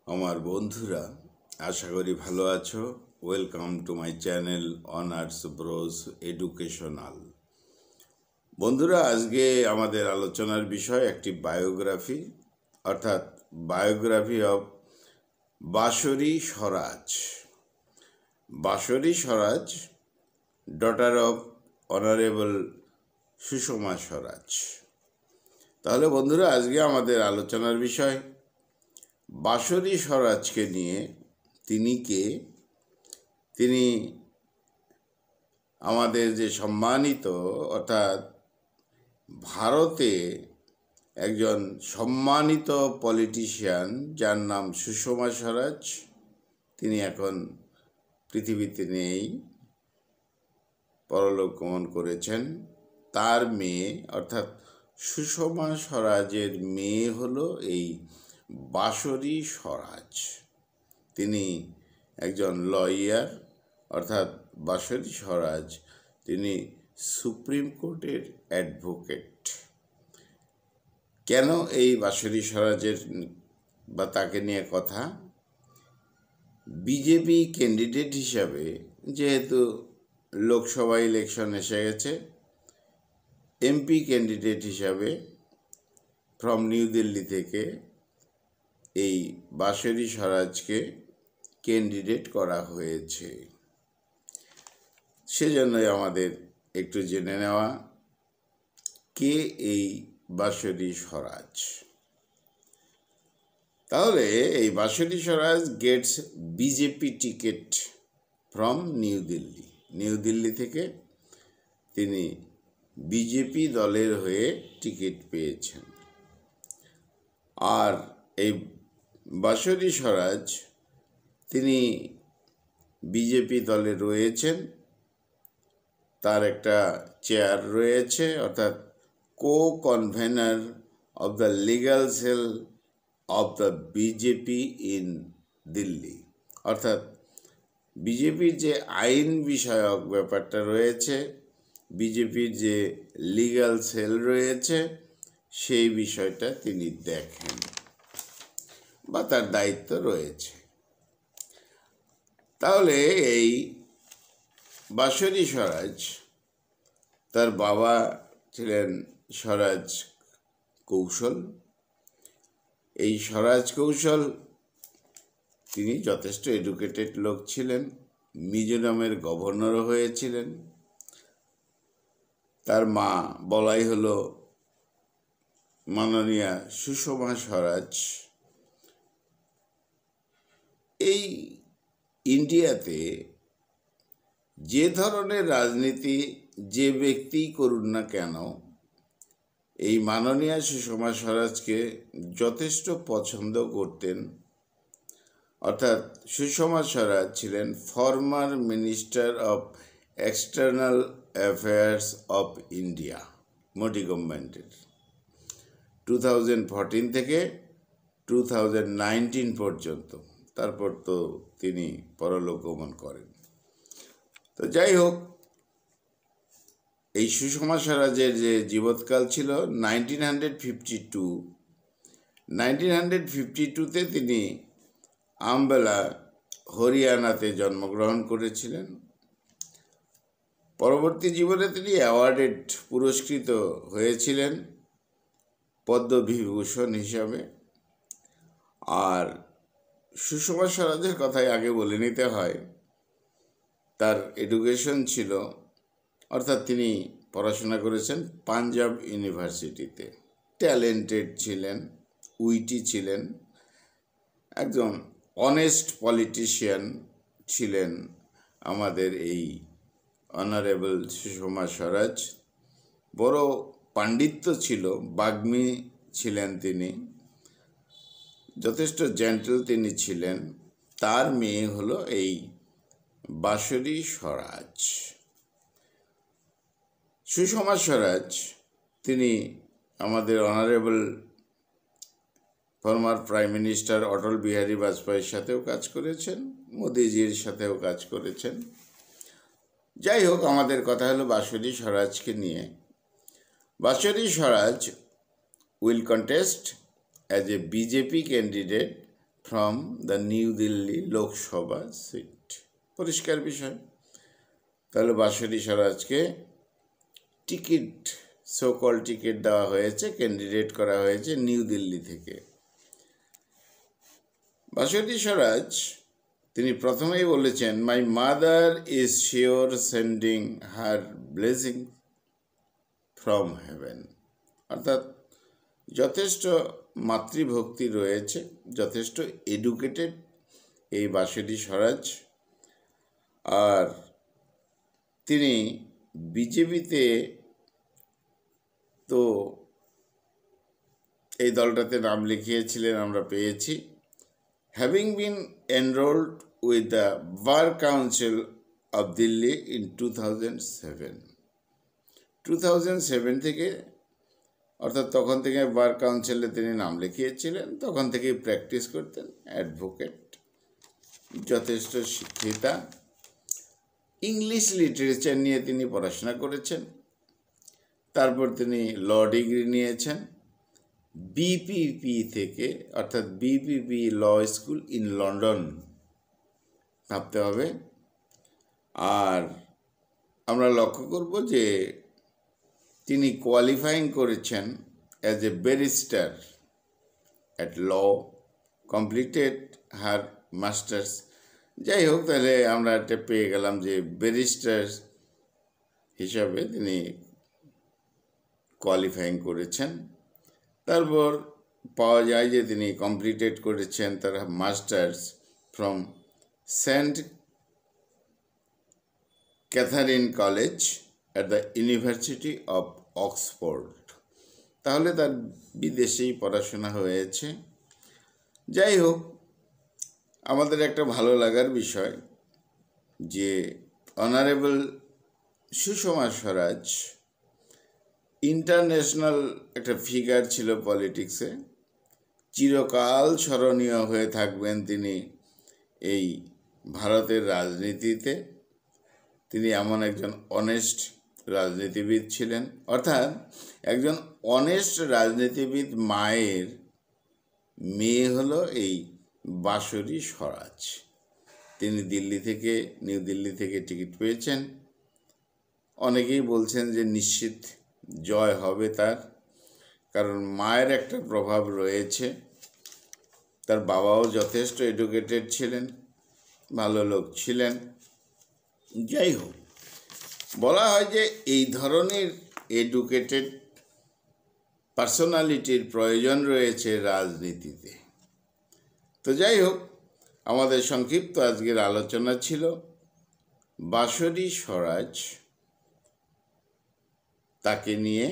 আমার বন্ধুরা, আশা করি ভালো আছো। Welcome to my channel honours bros educational. বন্ধুরা, আজকে আমাদের আলোচনার বিষয় একটি বায়োগ্রাফি, অর্থাৎ biography of Bansuri Swaraj. Bansuri Swaraj, daughter of honourable Sushma Swaraj. তাহলে বন্ধুরা, আজকে আমাদের আলোচনার বিষয় বাঁশরী স্বরাজকে নিয়ে। তিনি কে? তিনি আমাদের যে সম্মানিত, অর্থাৎ ভারতে একজন সম্মানিত পলিটিশিয়ান, যার নাম সুষমা স্বরাজ। তিনি এখন পৃথিবীতে নেই, পরলোক গমন করেছেন। তার মেয়ে, অর্থাৎ সুষমা স্বরাজের মেয়ে হলো এই বাঁশরী স্বরাজ। তিনি একজন লয়ার, অর্থাৎ বাঁশরী স্বরাজ তিনি সুপ্রিম কোর্টের অ্যাডভোকেট। কেন এই বাঁশরী স্বরাজের বা তাকে নিয়ে কথা? বিজেপি ক্যান্ডিডেট হিসাবে, যেহেতু লোকসভা ইলেকশন এসে গেছে, এমপি ক্যান্ডিডেট হিসাবে ফ্রম নিউ দিল্লি থেকে এই বাঁশরী স্বরাজকে ক্যান্ডিডেট করা হয়েছে। সেজন্যই আমাদের একটু জেনে নেওয়া, কে এই বাঁশরী স্বরাজ। তাহলে এই Bansuri Swaraj gets BJP ticket from New Delhi. New Delhi থেকে তিনি বিজেপি দলের হয়ে টিকিট পেয়েছেন। আর এই বাঁশরী স্বরাজ তিনি বিজেপি দলে রয়েছেন, তার একটা চেয়ার রয়েছে, অর্থাৎ co convener of the legal cell of the BJP in Delhi. অর্থাৎ বিজেপির যে আইন বিষয়ক ব্যাপারটা রয়েছে, বিজেপির যে লিগ্যাল সেল রয়েছে, সেই বিষয়টা তিনি দেখেন বা তার দায়িত্ব রয়েছে। তাহলে এই বাঁশরী স্বরাজ, তার বাবা ছিলেন স্বরাজ কৌশল। এই স্বরাজ কৌশল তিনি যথেষ্ট এডুকেটেড লোক ছিলেন, মিজোরামের গভর্নরও হয়েছিলেন। তার মা বলাই হলো মাননীয়া সুষমা স্বরাজ। এই ইন্ডিয়াতে যে ধরনের রাজনীতি যে ব্যক্তিই করুন না কেন, এই মাননীয়া সুষমা স্বরাজকে যথেষ্ট পছন্দ করতেন। অর্থাৎ সুষমা স্বরাজ ছিলেন former minister of external affairs of India, Modi গভর্নমেন্টের 2014 থেকে 2019 পর্যন্ত। তারপর তো তিনি পরলোক গমন করেন। তো যাই হোক, এই সুষমা স্বরাজের যে জীবৎকাল ছিল 1952তে তিনি আম্বালা, হরিয়ানাতে জন্মগ্রহণ করেছিলেন। পরবর্তী জীবনে তিনি অ্যাওয়ার্ডেড, পুরস্কৃত হয়েছিলেন পদ্মবিভূষণ হিসাবে। আর সুষমা স্বরাজের কথাই আগে বলে নিতে হয়। তার এডুকেশন ছিল, অর্থাৎ তিনি পড়াশোনা করেছেন পাঞ্জাব ইউনিভার্সিটিতে। ট্যালেন্টেড ছিলেন, উইটি ছিলেন, একজন অনেস্ট পলিটিশিয়ান ছিলেন আমাদের এই অনারেবল সুষমা স্বরাজ। বড় পাণ্ডিত্য ছিল, বাগ্মী ছিলেন তিনি, যথেষ্ট জেন্টল তিনি ছিলেন। তার মেয়ে হলো এই বাঁশরী স্বরাজ। সুষমা স্বরাজ তিনি আমাদের honourable former prime minister Atal Bihari বাজপেয়ীর সাথেও কাজ করেছেন, মোদিজির সাথেও কাজ করেছেন। যাই হোক, আমাদের কথা হলো বাঁশরী স্বরাজকে নিয়ে। Bansuri Swaraj will contest as a BJP candidate from the New Delhi Lok Sabha. পরিষ্কার বিষয়। তাহলে বাঁশরী স্বরাজকে টিকিট, সোকল টিকিট দেওয়া হয়েছে, ক্যান্ডিডেট করা হয়েছে নিউ দিল্লি থেকে। বাঁশরী স্বরাজ তিনি প্রথমেই বলেছেন, my mother is sure sending her blessing from heaven. অর্থাৎ যথেষ্ট মাতৃভক্তি রয়েছে, যথেষ্ট এডুকেটেড এই বাঁশরী স্বরাজ। আর তিনি বিজেপিতে, তো এই দলটাতে নাম লিখিয়েছিলেন, আমরা পেয়েছি। Having been enrolled with the bar council of Delhi in 2007 থেকে, অর্থাৎ তখন থেকে বার কাউন্সিলে তিনি নাম লিখিয়েছিলেন, তখন থেকেই প্র্যাকটিস করতেন, অ্যাডভোকেট, যথেষ্ট শিক্ষিতা। ইংলিশ লিটারেচার নিয়ে তিনি পড়াশোনা করেছেন। তারপর তিনি ল ডিগ্রি নিয়েছেন বিপিপি থেকে, অর্থাৎ BPP law school in London, ভাবতে হবে। আর আমরা লক্ষ্য করব যে তিনি কোয়ালিফাইং করেছেন as a barrister at law, completed her masters. যাই হোক, তাহলে আমরা এটা পেয়ে গেলাম যে ব্যারিস্টার হিসাবে তিনি কোয়ালিফাইং করেছেন। তারপর পাওয়া যায় যে তিনি কমপ্লিটেড করেছেন তার masters from Saint Catherine college at the University of Oxford. তাহলে তার বিদেশেই পড়াশোনা হয়েছে। যাই হোক, আমাদের একটা ভালো লাগার বিষয় যে অনারেবল সুষমা স্বরাজ ইন্টারন্যাশনাল একটা ফিগার ছিল পলিটিক্সে, চিরকাল স্মরণীয় হয়ে থাকবেন তিনি এই ভারতের রাজনীতিতে। তিনি এমন একজন অনেস্ট রাজনীতিবিদ ছিলেন, অর্থাৎ একজন অনেস্ট রাজনীতিবিদ মায়ের মেয়ে হলো এই বাঁশরী স্বরাজ। তিনি নিউ দিল্লি থেকে টিকিট পেয়েছেন। অনেকেই বলছেন যে নিশ্চিত জয় হবে তার, কারণ মায়ের একটা প্রভাব রয়েছে। তার বাবাও যথেষ্ট এডুকেটেড ছিলেন, ভালো লোক ছিলেন। যাই হোক, বলা হয় যে এই ধরনের এডুকেটেড পার্সোনালিটির প্রয়োজন রয়েছে রাজনীতিতে। তো যাই হোক, আমাদের সংক্ষিপ্ত আজকের আলোচনা ছিল বাঁশরী স্বরাজ, তাকে নিয়ে।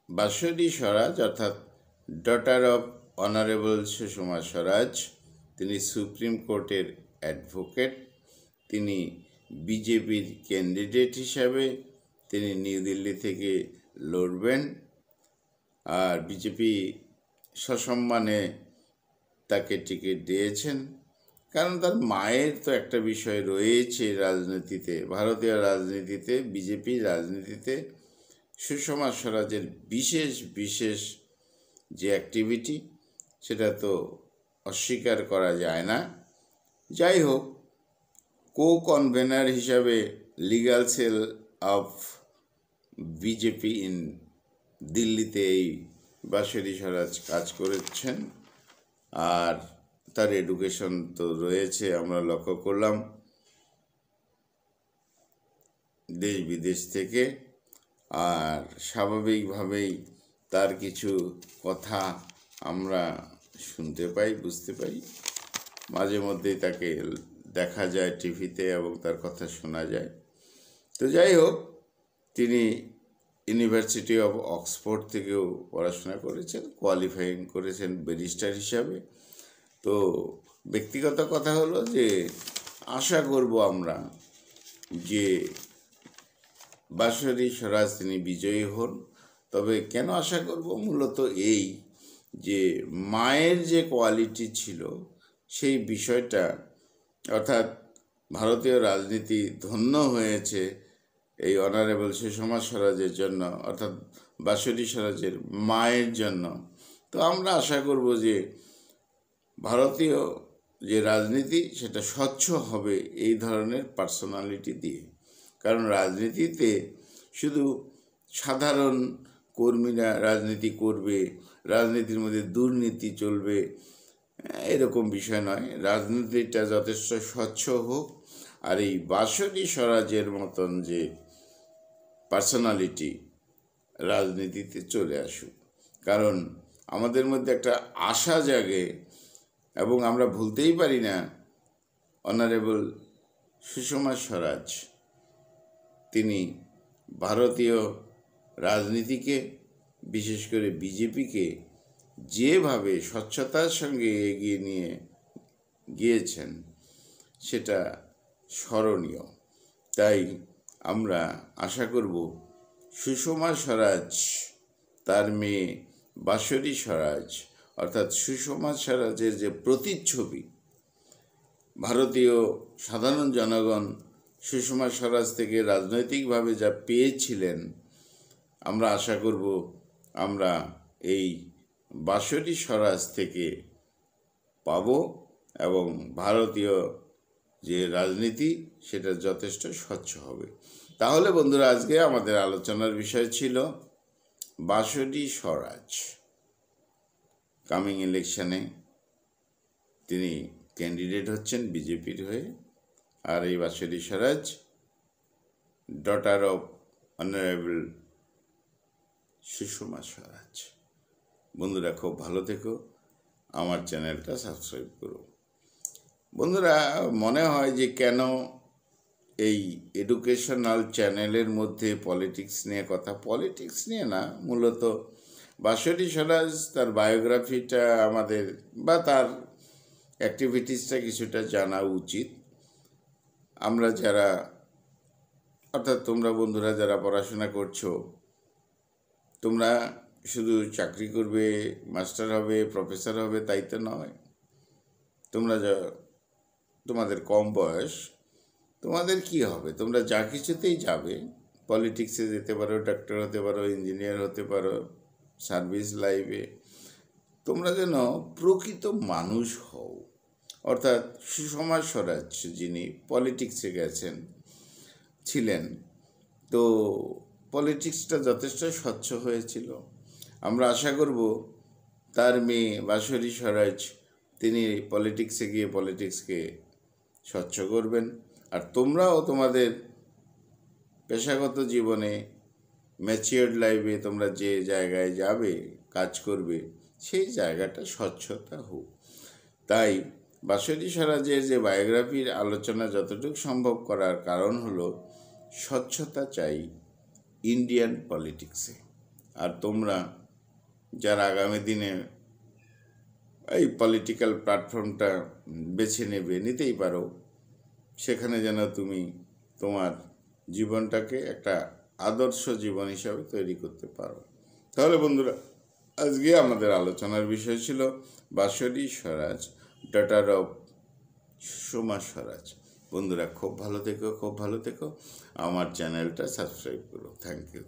বাঁশরী স্বরাজ অর্থাৎ ডটার অফ অনারেবল সুষমা স্বরাজ, তিনি সুপ্রিম কোর্টের অ্যাডভোকেট। তিনি বিজেপির ক্যান্ডিডেট হিসাবে তিনি নিউ দিল্লি থেকে লড়বেন। আর বিজেপি সসম্মানে তাকে টিকিট দিয়েছেন, কারণ তার মায়ের তো একটা বিষয় রয়েছে রাজনীতিতে, ভারতীয় রাজনীতিতে, বিজেপি রাজনীতিতে সুষমা স্বরাজের বিশেষ যে অ্যাক্টিভিটি, সেটা তো অস্বীকার করা যায় না। যাই হোক, কনভেনার হিসাবে legal cell of BJP in দিল্লিতে এই বাঁশরী স্বরাজ কাজ করেছেন। আর তার এডুকেশন তো রয়েছে, আমরা লক্ষ্য করলাম দেশ বিদেশ থেকে। আর স্বাভাবিকভাবেই তার কিছু কথা আমরা শুনতে পাই, বুঝতে পারি, মাঝে মধ্যেই তাকে দেখা যায় টিভিতে এবং তার কথা শোনা যায়। তো যাই হোক, তিনি ইউনিভার্সিটি অফ অক্সফোর্ড থেকেও পড়াশোনা করেছেন, কোয়ালিফাইং করেছেন ব্যারিস্টার হিসাবে। তো ব্যক্তিগত কথা হলো যে আশা করব আমরা যে বাঁশরী স্বরাজ তিনি বিজয়ী হন। তবে কেন আশা করব? মূলত এই যে মায়ের যে কোয়ালিটি ছিল সেই বিষয়টা, অর্থাৎ ভারতীয় রাজনীতি ধন্য হয়েছে এই অনারেবল সুষমা স্বরাজের জন্য, অর্থাৎ বাঁশরী স্বরাজের মায়ের জন্য। তো আমরা আশা করব যে ভারতীয় যে রাজনীতি সেটা স্বচ্ছ হবে এই ধরনের পার্সোনালিটি দিয়ে। কারণ রাজনীতিতে শুধু সাধারণ কর্মীরা রাজনীতি করবে, রাজনীতির মধ্যে দুর্নীতি চলবে, এরকম বিষয় নয়। রাজনীতিটা যথেষ্ট স্বচ্ছ হোক, আর এই বাঁশরী স্বরাজের মতন যে পার্সোনালিটি রাজনীতিতে চলে আসুক। কারণ আমাদের মধ্যে একটা আশা জাগে, এবং আমরা ভুলতেই পারি না অনারেবল সুষমা স্বরাজ, তিনি ভারতীয় রাজনীতিকে, বিশেষ করে বিজেপিকে যেভাবে স্বচ্ছতার সঙ্গে এগিয়ে নিয়ে গিয়েছেন সেটা স্মরণীয়। তাই আমরা আশা করব সুষমা স্বরাজ, তার মেয়ে বাঁশরী স্বরাজ, অর্থাৎ সুষমা স্বরাজের যে প্রতিচ্ছবি, ভারতীয় সাধারণ জনগণ সুষমা স্বরাজ থেকে রাজনৈতিকভাবে যা পেয়েছিলেন, আমরা আশা করব আমরা এই বাঁশরী স্বরাজ থেকে পাব, এবং ভারতীয় যে রাজনীতি সেটা যথেষ্ট স্বচ্ছ হবে। তাহলে বন্ধুরা, আজকে আমাদের আলোচনার বিষয় ছিল বাঁশরী স্বরাজ। কামিং ইলেকশনে তিনি ক্যান্ডিডেট হচ্ছেন বিজেপির হয়ে, আর এই Bansuri Swaraj daughter of honourable Sushma স্বরাজ। বন্ধুরা, খুব ভালো থেকো, আমার চ্যানেলটা সাবস্ক্রাইব করো। বন্ধুরা, মনে হয় যে কেন এই এডুকেশনাল চ্যানেলের মধ্যে পলিটিক্স নিয়ে কথা, পলিটিক্স নিয়ে না, মূলত বাঁশরী স্বরাজ তার বায়োগ্রাফিটা আমাদের বা তার অ্যাক্টিভিটিসটা কিছুটা জানা উচিত। আমরা যারা, অর্থাৎ তোমরা বন্ধুরা যারা পড়াশোনা করছো, তোমরা শুধু চাকরি করবে, মাস্টার হবে, প্রফেসর হবে তাই তো নয়। তোমরা তোমাদের কম বয়স, তোমাদের কি হবে, তোমরা যা কিছুতেই যাবে, পলিটিক্সে যেতে পারো, ডাক্তার হতে পারো, ইঞ্জিনিয়ার হতে পারো, সার্ভিস লাইফে, তোমরা যেন প্রকৃত মানুষ হও। অর্থাৎ সুষমা স্বরাজ যিনি পলিটিক্সে ছিলেন, তো পলিটিক্সটা যথেষ্ট স্বচ্ছ হয়েছিল। আমরা আশা করব তার মেয়ে বাঁশরী স্বরাজ তিনি পলিটিক্সে গিয়ে পলিটিক্সকে স্বচ্ছ করবেন, আর তোমরাও তোমাদের পেশাগত জীবনে, ম্যাচিওর্ড লাইফে তোমরা যে জায়গায় যাবে, কাজ করবে, সেই জায়গাটা স্বচ্ছতা হোক। তাই বাঁশরী স্বরাজের যে বায়োগ্রাফির আলোচনা যতটুকু সম্ভব করার কারণ হলো স্বচ্ছতা চাই ইন্ডিয়ান পলিটিক্সে। আর তোমরা যারা আগামী দিনে এই পলিটিক্যাল প্ল্যাটফর্মটা বেছে নিতেই পারো, সেখানে যেন তুমি তোমার জীবনটাকে একটা আদর্শ জীবন হিসাবে তৈরি করতে পারো। তাহলে বন্ধুরা, আজকে আমাদের আলোচনার বিষয় ছিল বাঁশরী স্বরাজ, ডটার অফ সুষমা স্বরাজ। বন্ধুরা, খুব ভালো থেকো, খুব ভালো থেকো, আমার চ্যানেলটা সাবস্ক্রাইব করো। Thank you.